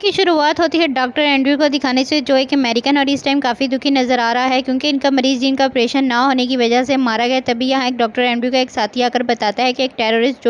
की शुरुआत होती है डॉक्टर एंड्रयू को दिखाने से, जो एक अमेरिकन और इस टाइम काफ़ी दुखी नज़र आ रहा है क्योंकि इनका मरीज़ जिनका ऑपरेशन ना होने की वजह से मारा गया। तभी यहाँ एक डॉक्टर एंड्रयू का एक साथी आकर बताता है कि एक टेररिस्ट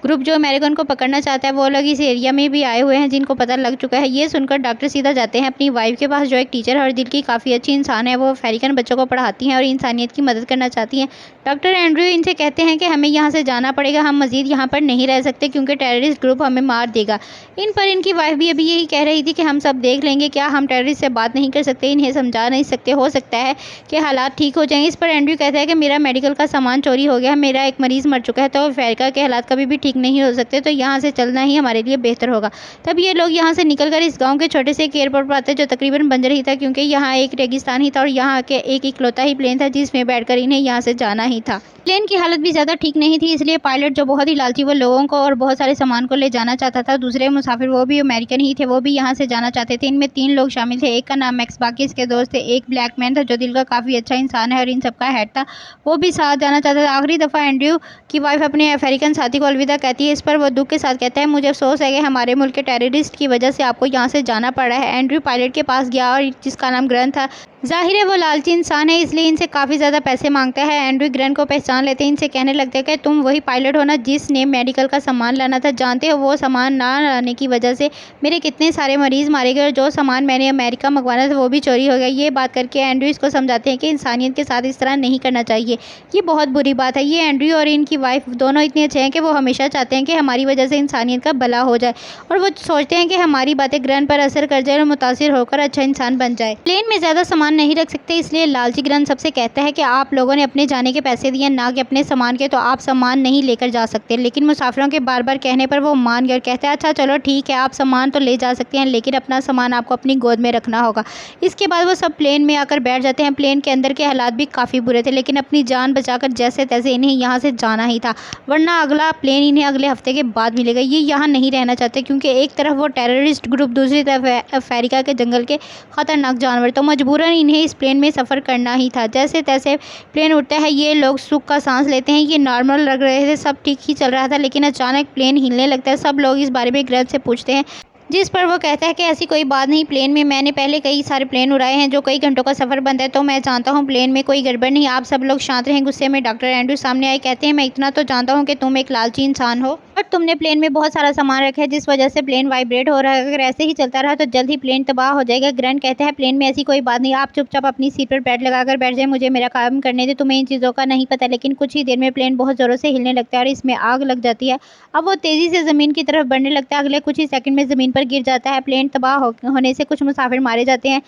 ग्रुप जो अमेरिकन को पकड़ना चाहता है, वो लोग इस एरिया में भी आए हुए हैं जिनको पता लग चुका है। ये सुनकर डॉक्टर सीधा जाते हैं अपनी वाइफ के पास, जो एक टीचर और दिल की काफ़ी अच्छी इंसान है। वो अमेरिकन बच्चों को पढ़ाती हैं और इंसानियत की मदद करना चाहती हैं। डॉक्टर एंड्रयू इनसे कहते हैं कि हमें यहाँ से जाना पड़ेगा, हम मज़ीद यहाँ पर नहीं रह सकते क्योंकि टेररिस्ट ग्रुप हमें मार देगा। इन पर इनकी वाइफ भी अभी यही कह रही थी कि हम सब देख लेंगे, क्या हम टेररिस्ट से बात नहीं कर सकते, इन्हें समझा नहीं सकते, हो सकता है कि हालात ठीक हो जाएं। इस पर एंड्रयू कहता है कि मेरा मेडिकल का सामान चोरी हो गया, मेरा एक मरीज़ मर चुका है, तो अमेरिका के हालात कभी भी ठीक नहीं हो सकते, तो यहाँ से चलना ही हमारे लिए बेहतर होगा। तब ये लोग यहाँ से निकलकर इस गाँव के छोटे से एक एयरपोर्ट पर आते हैं जो तकरीबन बंजर ही था क्योंकि यहाँ एक रेगिस्तान ही था और यहाँ के एक इकलौता ही प्लेन था जिसमें बैठकर इन्हें यहाँ से जाना ही था। प्लेन की हालत भी ज़्यादा ठीक नहीं थी, इसलिए पायलट जो बहुत ही लालची वो लोगों को और बहुत सारे सामान को ले जाना चाहता था। दूसरे मुसाफिर वो भी अमेरिकन ही थे, वो भी यहाँ से जाना चाहते थे। इनमें 3 लोग शामिल थे। एक का नाम मैक्स, बाकी इसके दोस्त थे। एक ब्लैक मैन था जो दिल का काफ़ी अच्छा इंसान है और इन सबका हेड था, वो भी साथ जाना चाहता था। आखिरी दफ़ा एंड्रयू की वाइफ अपने अमेरिकन साथी को अलविदा कहती है। इस पर वो दुख के साथ कहता है, मुझे अफसोस है कि हमारे मुल्क के टेररिस्ट की वजह से आपको यहाँ से जाना पड़ा है। एंड्रयू पायलट के पास गया और जिसका नाम ग्रन था, जाहिर है वो लालची इंसान है इसलिए इनसे काफ़ी ज़्यादा पैसे मांगता है। एंड्रयू ग्रन को पहचान लेते हैं, इनसे कहने लगते हैं कि तुम वही पायलट हो ना जिसने मेडिकल का सामान लाना था, जानते हो वो सामान ना लाने की वजह से मेरे कितने सारे मरीज़ मारे गए और जो सामान मैंने अमेरिका मंगवाना था वो भी चोरी हो गया। ये बात करके एंड्रयू इसको समझाते हैं कि इंसानियत के साथ इस तरह नहीं करना चाहिए, ये बहुत बुरी बात है। ये एंड्रयू और इनकी वाइफ दोनों इतने अच्छे हैं कि वो हमेशा चाहते हैं कि हमारी वजह से इंसानियत का भला हो जाए और वो सोचते हैं कि हमारी बातें ग्रन पर असर कर जाए और मुतासिर होकर अच्छा इंसान बन जाए। प्लेन में ज़्यादा सामान नहीं रख सकते, इसलिए लालची ग्रन सबसे कहता है कि आप लोगों ने अपने जाने के पैसे दिए ना कि अपने सामान के, तो आप सामान नहीं लेकर जा सकते। लेकिन मुसाफिरों के बार बार कहने पर वो मान गया और कहता है अच्छा चलो ठीक है, आप सामान तो ले जा सकते हैं लेकिन अपना सामान आपको अपनी गोद में रखना होगा। इसके बाद वो सब प्लेन में आकर बैठ जाते हैं। प्लेन के अंदर के हालात भी काफ़ी बुरे थे लेकिन अपनी जान बचाकर जैसे तैसे इन्हें यहाँ से जाना ही था, वरना अगला प्लेन इन्हें अगले हफ्ते के बाद मिलेगा। ये यहाँ नहीं रहना चाहते क्योंकि एक तरफ वो टेररिस्ट ग्रुप, दूसरी तरफ अफ्रीका के जंगल के ख़तरनाक जानवर, तो मजबूरन इन्हें इस प्लेन में सफ़र करना ही था। जैसे तैसे प्लेन उड़ता है, ये लोग सुख का सांस लेते हैं। ये नॉर्मल लग रहे थे, सब ठीक ही चल रहा था लेकिन अचानक प्लेन हिलने लगता है। सब लोग इस बारे में ग्रैब से पूछते हैं जिस पर वो कहता है कि ऐसी कोई बात नहीं, प्लेन में मैंने पहले कई सारे प्लेन उड़ाए हैं जो कई घंटों का सफ़र बनता है, तो मैं जानता हूँ प्लेन में कोई गड़बड़ नहीं। आप सब लोग शांत रहें। गुस्से में डॉक्टर एंड्रयू सामने आए, कहते हैं मैं इतना तो जानता हूँ कि तुम एक लालची इंसान हो और तुमने प्लेन में बहुत सारा सामान रखा है जिस वजह से प्लेन वाइब्रेट हो रहा है। अगर ऐसे ही चलता रहा तो जल्द ही प्लेन तबाह हो जाएगा। ग्रैंड कहता है प्लेन में ऐसी कोई बात नहीं, आप चुपचाप अपनी सीट पर बेल्ट लगाकर बैठ जाए, मुझे मेरा काम करने दे। तुम्हें इन चीज़ों का नहीं पता लेकिन कुछ ही देर में प्लेन बहुत ज़ोरों से हिलने लगता है और इसमें आग लग जाती है। अब वो तेज़ी से ज़मीन की तरफ बढ़ने लगता है, अगले कुछ ही सेकंड में ज़मीन पर गिर जाता है। प्लेन तबाह होने से कुछ मुसाफिर मारे जाते हैं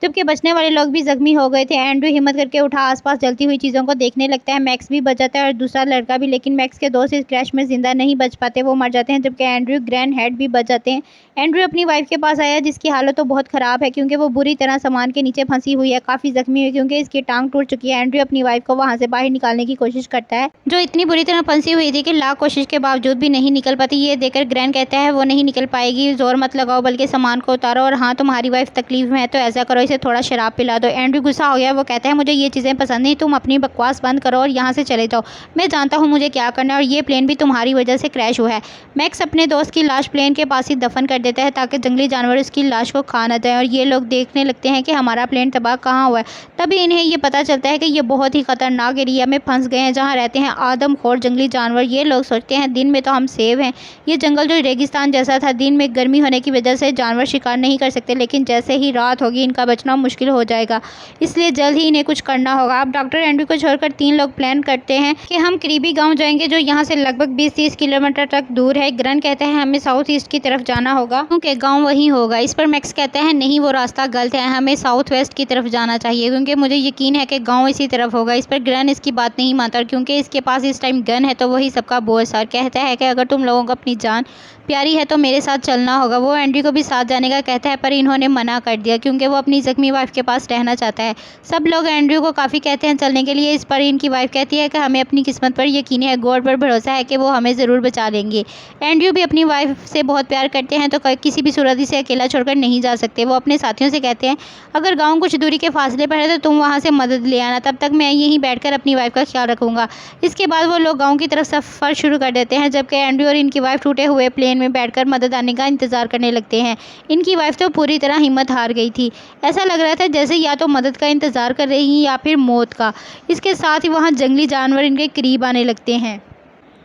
जबकि बचने वाले लोग भी जख्मी हो गए थे। एंड्रयू हिम्मत करके उठा आसपास जलती हुई चीज़ों को देखने लगता है। मैक्स भी बच जाता है और दूसरा लड़का भी, लेकिन मैक्स के दोस्त इस क्रैश में जिंदा नहीं बच पाते, वो मर जाते हैं, जबकि एंड्रयू, ग्रैंड, हेड भी बच जाते हैं। एंड्रयू अपनी वाइफ के पास आया जिसकी हालत तो बहुत ख़राब है क्योंकि वो बुरी तरह सामान के नीचे फंसी हुई है, काफ़ी जख्मी हुई क्योंकि इसकी टांग टूट चुकी है। एंड्रयू अपनी वाइफ को वहाँ से बाहर निकालने की कोशिश करता है जो इतनी बुरी तरह फंसी हुई थी कि लाख कोशिश के बावजूद भी नहीं निकल पाती। ये देखकर ग्रैंड कहता है वो नहीं निकल पाएगी, जोर मत लगाओ बल्कि सामान को उतारो, और हाँ तुम्हारी वाइफ तकलीफ में है तो ऐसा करो इसे थोड़ा शराब पिला दो। एंड्रयू गुस्सा हो गया, वो कहता है मुझे ये चीज़ें पसंद नहीं, तुम अपनी बकवास बंद करो और यहाँ से चले जाओ, मैं जानता हूँ मुझे क्या करना है और ये प्लेन भी तुम्हारी वजह से क्रैश हुआ है। मैक्स अपने दोस्त की लाश प्लेन के पास ही दफन कर देता है ताकि जंगली जानवर उसकी लाश को खा न जाए और ये लोग देखने लगते हैं कि हमारा प्लेन तबाह कहाँ हुआ है। तभी इन्हें ये पता चलता है कि ये बहुत ही खतरनाक एरिया में फंस गए हैं जहाँ रहते हैं आदमखोर जंगली जानवर। ये लोग सोचते हैं दिन में तो हम सेव हैं, ये जंगल जो रेगिस्तान जैसा था, दिन में गर्मी होने की वजह से जानवर शिकार नहीं कर सकते, लेकिन जैसे ही रात होगी इनका बचना मुश्किल हो जाएगा, इसलिए जल्द ही इन्हें कुछ करना होगा। अब डॉक्टर एंड्रयू को छोड़कर 3 लोग प्लान करते हैं कि हम करीबी गांव जाएंगे जो यहाँ से लगभग 20-30 किलोमीटर तक दूर है। ग्रन कहता है हमें साउथ ईस्ट की तरफ जाना होगा क्योंकि गांव वहीं होगा। इस पर मैक्स कहता है नहीं वो रास्ता गलत है, हमें साउथ वेस्ट की तरफ जाना चाहिए क्योंकि मुझे यकीन है कि गांव इसी तरफ होगा। इस पर ग्रन इसकी बात नहीं मानता क्योंकि इसके पास इस टाइम गन है तो वही सबका बोस है और कहता है कि अगर तुम लोगों को अपनी जान प्यारी है तो मेरे साथ चलना होगा। वो एंड्रयू को भी साथ जाने का कहता है पर इन्होंने मना कर दिया क्योंकि वो अपनी जख्मी वाइफ के पास रहना चाहता है। सब लोग एंड्रयू को काफ़ी कहते हैं चलने के लिए। इस पर इनकी वाइफ कहती है कि हमें अपनी किस्मत पर यकीन है, गॉड पर भरोसा है कि वो हमें ज़रूर बचा लेंगे। एंड्रयू भी अपनी वाइफ से बहुत प्यार करते हैं तो किसी भी सूरत से अकेला छोड़कर नहीं जा सकते। वो अपने साथियों से कहते हैं अगर गाँव कुछ दूरी के फासले पर है तो तुम वहाँ से मदद ले आना, तब तक मैं यहीं बैठकर अपनी वाइफ का ख्याल रखूँगा। इसके बाद वो लोग गाँव की तरफ सफ़र शुरू कर देते हैं जबकि एंड्रयू और इनकी वाइफ टूटे हुए प्लेन लाइन में बैठकर मदद आने का इंतजार करने लगते हैं। इनकी वाइफ तो पूरी तरह हिम्मत हार गई थी। ऐसा लग रहा था जैसे या तो मदद का इंतजार कर रही हैं या फिर मौत का। इसके साथ ही वहाँ जंगली जानवर इनके करीब आने लगते हैं।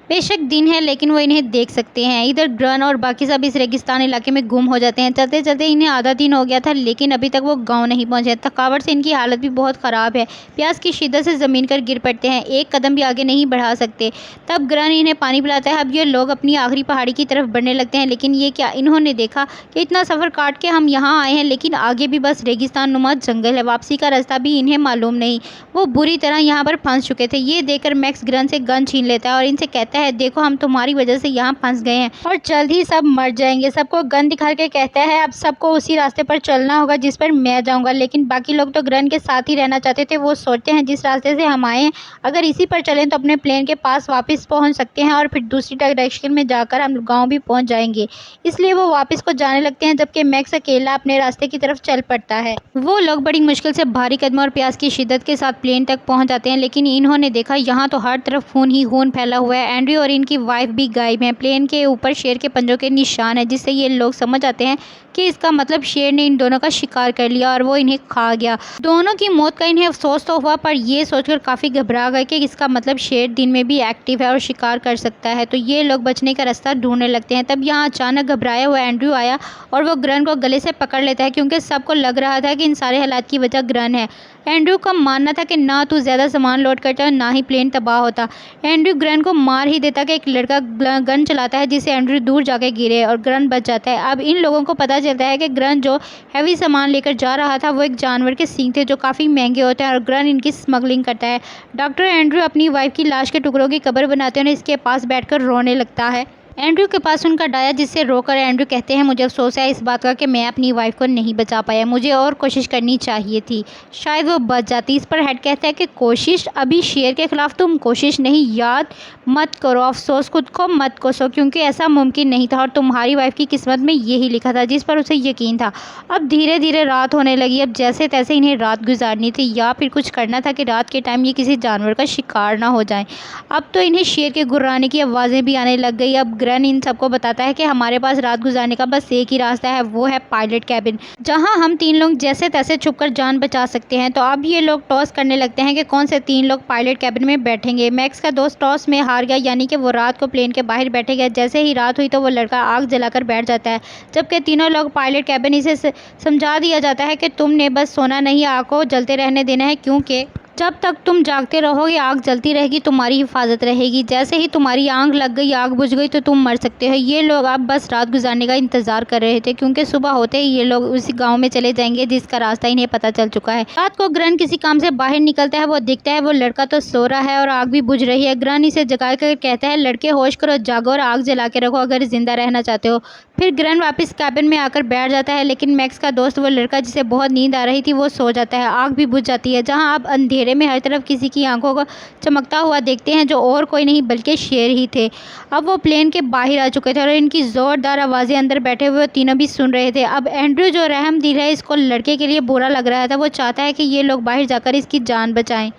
बेशक दिन है लेकिन वो इन्हें देख सकते हैं। इधर ग्रन और बाकी सब इस रेगिस्तान इलाके में गुम हो जाते हैं। चलते चलते इन्हें आधा दिन हो गया था लेकिन अभी तक वो गांव नहीं पहुंचे। थकावट से इनकी हालत भी बहुत ख़राब है। प्यास की शिद्दत से ज़मीन पर गिर पड़ते हैं, एक कदम भी आगे नहीं बढ़ा सकते। तब ग्रन इन्हें पानी पिलाता है। अब ये लोग अपनी आखिरी पहाड़ी की तरफ बढ़ने लगते हैं लेकिन ये क्या, इन्होंने देखा कि इतना सफ़र काट के हम यहाँ आए हैं लेकिन आगे भी बस रेगिस्तान नुमा जंगल है। वापसी का रास्ता भी इन्हें मालूम नहीं। वो बुरी तरह यहाँ पर फंस चुके थे। ये देखकर मैक्स ग्रन से गन छीन लेता है और इनसे कहता है, देखो हम तुम्हारी वजह से यहाँ फंस गए हैं और जल्द ही सब मर जाएंगे। सबको गन दिखा के कहता है अब सबको उसी रास्ते पर चलना होगा जिस पर मैं जाऊँगा। लेकिन बाकी लोग तो ग्रन के साथ ही रहना चाहते थे। वो सोचते हैं जिस रास्ते से हम आए हैं अगर इसी पर चलें तो अपने प्लेन के पास वापस पहुँच सकते हैं और फिर दूसरी डायरेक्शन में जाकर हम गाँव भी पहुँच जाएंगे। इसलिए वो वापस को जाने लगते हैं जबकि मैक्स अकेला अपने रास्ते की तरफ चल पड़ता है। वो लोग बड़ी मुश्किल से भारी कदमों और प्यास की शिद्दत के साथ प्लेन तक पहुँच जाते हैं लेकिन इन्होंने देखा यहाँ तो हर तरफ खून ही खून फैला हुआ है। एंड्रयू और इनकी वाइफ भी गायब हैं। प्लेन के ऊपर शेर के पंजों के निशान है जिससे ये लोग समझ जाते हैं कि इसका मतलब शेर ने इन दोनों का शिकार कर लिया और वो इन्हें खा गया। दोनों की मौत का इन्हें अफसोस तो हुआ पर ये सोचकर काफ़ी घबरा गए कि इसका मतलब शेर दिन में भी एक्टिव है और शिकार कर सकता है। तो ये लोग बचने का रास्ता ढूंढने लगते हैं। तब यहाँ अचानक घबराया हुआ एंड्रयू आया और वो ग्रन को गले से पकड़ लेता है क्योंकि सबको लग रहा था कि इन सारे हालात की वजह ग्रन है। एंड्रयू का मानना था कि ना तू ज़्यादा सामान लोड करता और ना ही प्लेन तबाह होता। एंड्रयू ग्रन को मार ही देता कि एक लड़का गन चलाता है जिससे एंड्रयू दूर जाके गिरे और ग्रन बच जाता है। अब इन लोगों को पता चलता है कि ग्रन जो हैवी सामान लेकर जा रहा था वो एक जानवर के सींग थे जो काफ़ी महंगे होते हैं और ग्रन इनकी स्मगलिंग करता है। डॉक्टर एंड्रयू अपनी वाइफ की लाश के टुकड़ों की कब्र बनाते हैं और इसके पास बैठकर रोने लगता है। एंड्रयू के पास उनका डाया जिससे रोकर एंड्रयू कहते हैं, मुझे अफसोस है इस बात का कि मैं अपनी वाइफ को नहीं बचा पाया, मुझे और कोशिश करनी चाहिए थी, शायद वो बच जाती। इस पर हेड कहता है कि कोशिश, अभी शेर के खिलाफ तुम कोशिश नहीं, याद मत करो, अफसोस खुद को मत कोसो क्योंकि ऐसा मुमकिन नहीं था और तुम्हारी वाइफ की किस्मत में यही लिखा था जिस पर उसे यकीन था। अब धीरे धीरे रात होने लगी। अब जैसे तैसे इन्हें रात गुजारनी थी या फिर कुछ करना था कि रात के टाइम ये किसी जानवर का शिकार ना हो जाए। अब तो इन्हें शेर के गुर्राने की आवाज़ें भी आने लग गई। अब ग्रन इन सबको बताता है कि हमारे पास रात गुजारने का बस एक ही रास्ता है, वो है पायलट कैबिन, जहां हम 3 लोग जैसे तैसे छुपकर जान बचा सकते हैं। तो अब ये लोग टॉस करने लगते हैं कि कौन से 3 लोग पायलट कैबिन में बैठेंगे। मैक्स का दोस्त टॉस में हार गया, यानी कि वो रात को प्लेन के बाहर बैठे गए। जैसे ही रात हुई तो वो लड़का आग जलाकर बैठ जाता है, जबकि तीनों लोग पायलट कैबिन इसे समझा दिया जाता है कि तुमने बस सोना नहीं, आग को जलते रहने देना है क्योंकि जब तक तुम जागते रहोगे आग जलती रहेगी, तुम्हारी हिफाजत रहेगी। जैसे ही तुम्हारी आग लग गई, आग बुझ गई तो तुम मर सकते हो। ये लोग अब बस रात गुजारने का इंतजार कर रहे थे क्योंकि सुबह होते ही ये लोग उसी गांव में चले जाएंगे जिसका रास्ता इन्हें पता चल चुका है। रात को ग्रन किसी काम से बाहर निकलता है, वो दिखता है वो लड़का तो सो रहा है और आग भी बुझ रही है। ग्रन इसे जगा कर कहता है, लड़के होश करो, जागो और आग जला के रखो अगर जिंदा रहना चाहते हो। फिर ग्रन वापस कैबिन में आकर बैठ जाता है लेकिन मैक्स का दोस्त वो लड़का जिसे बहुत नींद आ रही थी वो सो जाता है। आग भी बुझ जाती है, जहाँ अब अंधेरे में हर तरफ किसी की आंखों को चमकता हुआ देखते हैं जो और कोई नहीं बल्कि शेर ही थे। अब वो प्लेन के बाहर आ चुके थे और इनकी जोरदार आवाज़ें अंदर बैठे हुए तीनों भी सुन रहे थे। अब एंड्रयू जो रहम दिल है, इसको लड़के के लिए बुरा लग रहा था। वो चाहता है कि ये लोग बाहर जाकर इसकी जान बचाएं,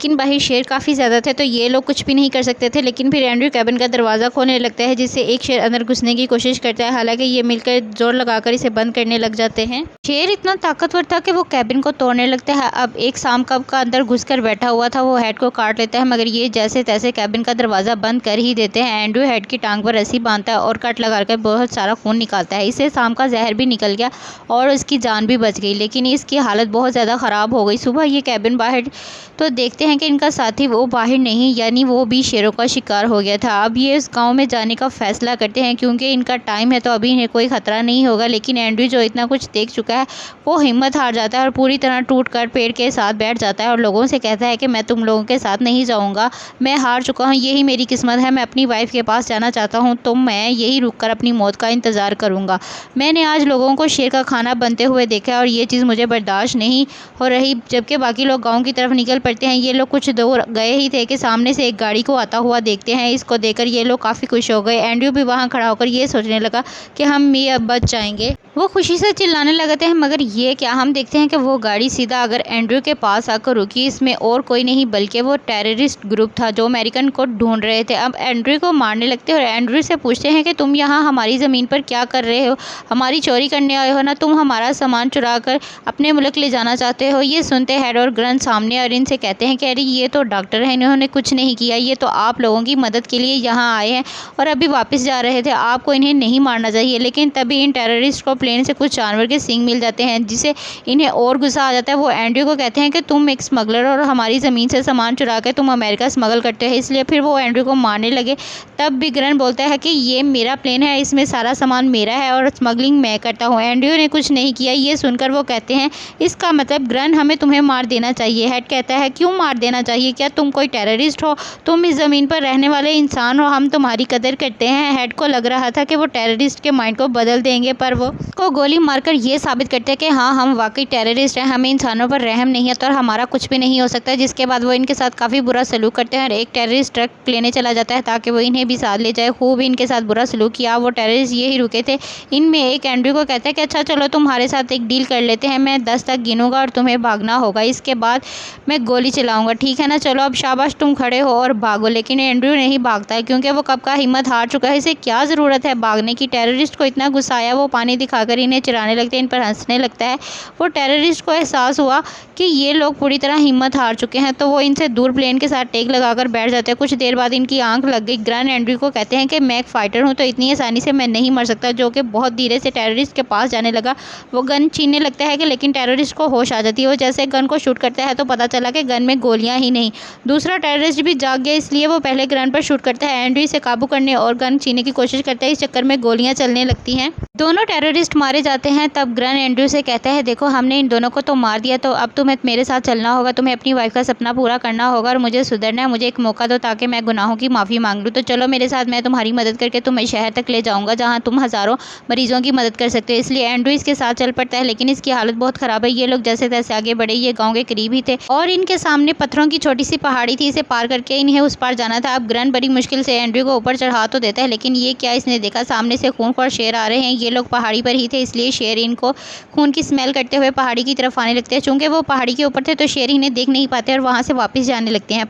लेकिन बाहर शेर काफ़ी ज़्यादा थे तो ये लोग कुछ भी नहीं कर सकते थे। लेकिन फिर एंड्रयू कैबिन का दरवाज़ा खोलने लगता है जिससे एक शेर अंदर घुसने की कोशिश करता है, हालांकि ये मिलकर जोर लगाकर इसे बंद करने लग जाते हैं। शेर इतना ताकतवर था कि वो कैबिन को तोड़ने लगता है। अब एक सांप कब का अंदर घुसकर बैठा हुआ था, वो हेड को काट लेता है, मगर ये जैसे तैसे कैबिन का दरवाज़ा बंद कर ही देते हैं। एंड्रयू हेड की टांग पर रस्सी बांधता है और कट लगाकर बहुत सारा खून निकालता है। इससे सांप का जहर भी निकल गया और उसकी जान भी बच गई, लेकिन इसकी हालत बहुत ज़्यादा ख़राब हो गई। सुबह ये कैबिन बाहर तो देखते हैं कि इनका साथी वो बाहर नहीं, यानी वो भी शेरों का शिकार हो गया था। अब ये इस गांव में जाने का फैसला करते हैं क्योंकि इनका टाइम है तो अभी इन्हें कोई खतरा नहीं होगा। लेकिन एंड्रयू जो इतना कुछ देख चुका है वो हिम्मत हार जाता है और पूरी तरह टूट कर पेड़ के साथ बैठ जाता है और लोगों से कहता है कि मैं तुम लोगों के साथ नहीं जाऊँगा, मैं हार चुका हूँ, यही मेरी किस्मत है, मैं अपनी वाइफ के पास जाना चाहता हूँ तो मैं यही रुक कर अपनी मौत का इंतज़ार करूँगा। मैंने आज लोगों को शेर का खाना बनते हुए देखा और ये चीज़ मुझे बर्दाश्त नहीं हो रही। जबकि बाकी लोग गाँव की तरफ निकल पड़ते हैं। ये लोग कुछ दूर गए ही थे कि सामने से एक गाड़ी को आता हुआ देखते हैं। इसको देखकर ये लोग काफ़ी खुश हो गए। एंड्रयू भी वहाँ खड़ा होकर ये सोचने लगा कि हम ये अब बच जाएंगे। वो खुशी से चिल्लाने लगते हैं, मगर ये क्या, हम देखते हैं कि वो गाड़ी सीधा अगर एंड्रयू के पास आकर रुकी। इसमें और कोई नहीं बल्कि वो टेररिस्ट ग्रुप था जो अमेरिकन को ढूंढ रहे थे। अब एंड्रयू को मारने लगते हैं और एंड्रयू से पूछते हैं कि तुम यहाँ हमारी ज़मीन पर क्या कर रहे हो, हमारी चोरी करने आए हो ना, तुम हमारा सामान चुरा कर अपने मुल्क ले जाना चाहते हो। ये सुनते हेड और ग्रन सामने और इनसे कहते हैं कि अरे ये तो डॉक्टर है, इन्होंने कुछ नहीं किया, ये तो आप लोगों की मदद के लिए यहाँ आए हैं और अभी वापस जा रहे थे, आपको इन्हें नहीं मारना चाहिए। लेकिन तभी इन टेररिस्ट को प्लेन से कुछ जानवर के सींग मिल जाते हैं जिसे इन्हें और गुस्सा आ जाता है। वो एंड्रयू को कहते हैं कि तुम एक स्मगलर और हमारी ज़मीन से सामान चुरा के तुम अमेरिका स्मगल करते हैं, इसलिए फिर वो एंड्रयू को मारने लगे। तब भी ग्रन बोलता है कि ये मेरा प्लेन है, इसमें सारा सामान मेरा है और स्मगलिंग मैं करता हूँ, एंड्रयू ने कुछ नहीं किया। ये सुनकर वो कहते हैं इसका मतलब ग्रन हमें तुम्हें मार देना चाहिए। हेड कहता है क्यों मार देना चाहिए, क्या तुम कोई टेररिस्ट हो, तुम इस ज़मीन पर रहने वाले इंसान हो, हम तुम्हारी कदर करते हैं। हेड को लग रहा था कि वो टेररिस्ट के माइंड को बदल देंगे, पर वो को गोली मारकर ये साबित करते हैं कि हाँ हम वाकई टेररिस्ट हैं, हमें इंसानों पर रहम नहीं है तो हमारा कुछ भी नहीं हो सकता। जिसके बाद वो इनके साथ काफ़ी बुरा सलूक करते हैं और एक टेररिस्ट ट्रक लेने चला जाता है ताकि वो इन्हें भी साथ ले जाए। खूब इनके साथ बुरा सलूक किया। वो टेररिस्ट यही रुके थे। इनमें एक एंड्रयू को कहता है कि अच्छा चलो तुम्हारे साथ एक डील कर लेते हैं, मैं 10 तक गिनूंगा और तुम्हें भागना होगा, इसके बाद मैं गोली चलाऊंगा, ठीक है ना, चलो अब शाबाश तुम खड़े हो और भागो। लेकिन एंड्रयू नहीं भागता है क्योंकि वो कब का हिम्मत हार चुका है, इसे क्या ज़रूरत है भागने की। टेररिस्ट को इतना गुस्सा आया वो पानी दिखाकर इन्हें चिढ़ाने लगते हैं, इन पर हंसने लगता है। वो टेररिस्ट को एहसास हुआ कि ये लोग पूरी तरह हिम्मत हार चुके हैं तो वो इनसे दूर प्लेन के साथ टेक लगाकर बैठ जाते हैं। कुछ देर बाद इनकी आंख लग गई। ग्रैंड एंड्रयू को कहते हैं कि मैं एक फाइटर हूँ तो इतनी आसानी से मैं नहीं मर सकता, जो कि बहुत धीरे से टेररिस्ट के पास जाने लगा। वो गन छीनने लगता है कि लेकिन टेररिस्ट को होश आ जाती है। वो जैसे गन को शूट करता है तो पता चला कि गन में गोलियां ही नहीं। दूसरा टेररिस्ट भी जाग गया, इसलिए वो पहले गन पर शूट करता है। एंड्रयू से काबू करने और गन छीनने की कोशिश करता है, इस चक्कर में गोलियां चलने लगती हैं। दोनों टेररिस्ट मारे जाते हैं। तब ग्रैंड एंड्रयू से कहता है देखो हमने इन दोनों को तो मार दिया, तो अब तुम्हें मेरे साथ चलना होगा, तुम्हें अपनी वाइफ का सपना पूरा करना होगा और मुझे सुधरना है, मुझे एक मौका दो ताकि मैं गुनाहों की माफ़ी मांग लूँ। तो चलो मेरे साथ, मैं तुम्हारी मदद करके तुम्हें शहर तक ले जाऊँगा जहाँ तुम हज़ारों मरीजों की मदद कर सकते हो। इसलिए एंड्रयू इसके साथ चल पड़ता है, लेकिन इसकी हालत बहुत ख़राब है। ये लोग जैसे तैसे आगे बढ़े, ये गाँव के करीब ही थे और इनके सामने पत्थरों की छोटी सी पहाड़ी थी, इसे पार करके इन्हें उस पार जाना था। अब ग्रैंड बड़ी मुश्किल से एंड्रयू को ऊपर चढ़ा तो देता है, लेकिन ये क्या, इसने देखा सामने से खूंखार शेर आ रहे हैं। ये लोग पहाड़ी पर ही थे, इसलिए शेर इनको खून की स्मेल करते हुए पहाड़ी की तरफ आने लगते हैं। चूंकि वो पहाड़ी के ऊपर थे तो शेर इन्हें देख नहीं पाते और वहाँ से वापस जाने लगते हैं।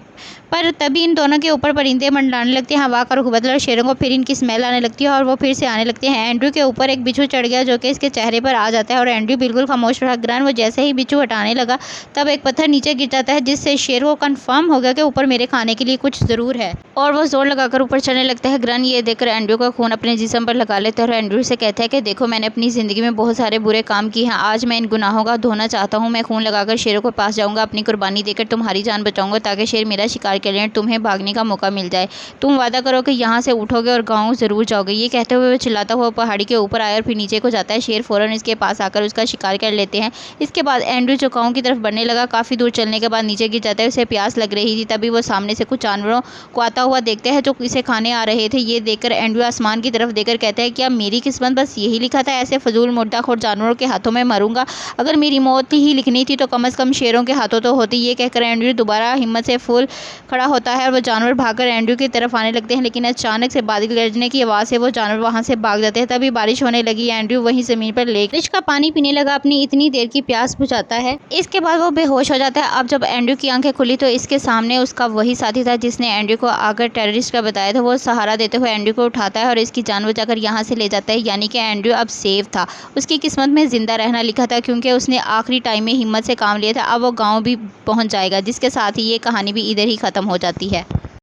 पर तभी इन दोनों के ऊपर परिंदे मंडराने लगते हैं, हवा का रुख बदला और शेरों को फिर इनकी स्मेल आने लगती है और वो फिर से आने लगते हैं। एंड्रयू के ऊपर एक बिच्छू चढ़ गया जो कि इसके चेहरे पर आ जाता है और एंड्रयू बिल्कुल खामोश रहा। ग्रैंड वो जैसे ही बिच्छू हटाने लगा तब एक पत्थर नीचे गिर जाता है, जिससे शेर को कंफर्म हो गया कि ऊपर मेरे खाने के लिए कुछ ज़रूर है और वो जोर लगाकर ऊपर चढ़ने लगता है। ग्रैंड ये देखकर एंड्रयू का खून अपने जिस्म पर लगा लेता है और एंड्रयू से कहता है कि देखो मैंने अपनी ज़िंदगी में बहुत सारे बुरे काम किए हैं, आज मैं इन गुनाहों का धोना चाहता हूँ। मैं खून लगाकर शेरों के पास जाऊँगा, अपनी कुर्बानी देकर तुम्हारी जान बचाऊँगा ताकि शेर मेरा शिकार कर लें, तुम्हें भागने का मौका मिल जाए। तुम वादा करो कि यहाँ से उठोगे और गाँव ज़रूर जाओगे। ये कहते हुए वो चिल्लाता हुआ पहाड़ी के ऊपर आया और फिर नीचे को जाता है। शेर फ़ौरन इसके पास आकर उसका शिकार कर लेते हैं। इसके बाद एंड्रयू जो गाँव की तरफ बढ़ने लगा, काफ़ी दूर चलने के बाद नीचे गिर जाता है। उसे प्यास लग रही थी, तभी वो सामने से कुछ जानवरों को आता हुआ देखते हैं जो इसे खाने आ रहे थे। ये देखकर एंड्रयू आसमान की तरफ देखकर कहता है क्या मेरी किस्मत बस यही लिखा था, ऐसे फजूल मुर्दाखोर जानवरों के हाथों में मरूंगा। अगर मेरी मौत ही लिखनी थी तो कम से कम शेरों के हाथों तो होती। ये कहकर एंड्रयू दोबारा हिम्मत से फूल खड़ा होता है और वो जानवर भागकर एंड्रयू की तरफ आने लगते हैं, लेकिन अचानक से बादल गरजने की आवाज़ से वो जानवर वहाँ से भाग जाते हैं। तभी बारिश होने लगी। एंड्रयू वहीं ज़मीन पर लेट बारिश का पानी पीने लगा, अपनी इतनी देर की प्यास बुझाता है। इसके बाद वो बेहोश हो जाता है। अब जब एंड्रयू की आंखें खुली तो इसके सामने उसका वही साथी था जिसने एंड्रयू को आकर टेररिस्ट का बताया था। वो सहारा देते हुए एंड्रयू को उठाता है और इसकी जान बचाकर यहाँ से ले जाता है, यानी कि एंड्रयू अब सेफ था। उसकी किस्मत में जिंदा रहना लिखा था क्योंकि उसने आखिरी टाइम में हिम्मत से काम लिया था। अब वो गाँव भी पहुँच जाएगा, जिसके साथ ही ये कहानी भी इधर ही ख़त्म हो जाती है।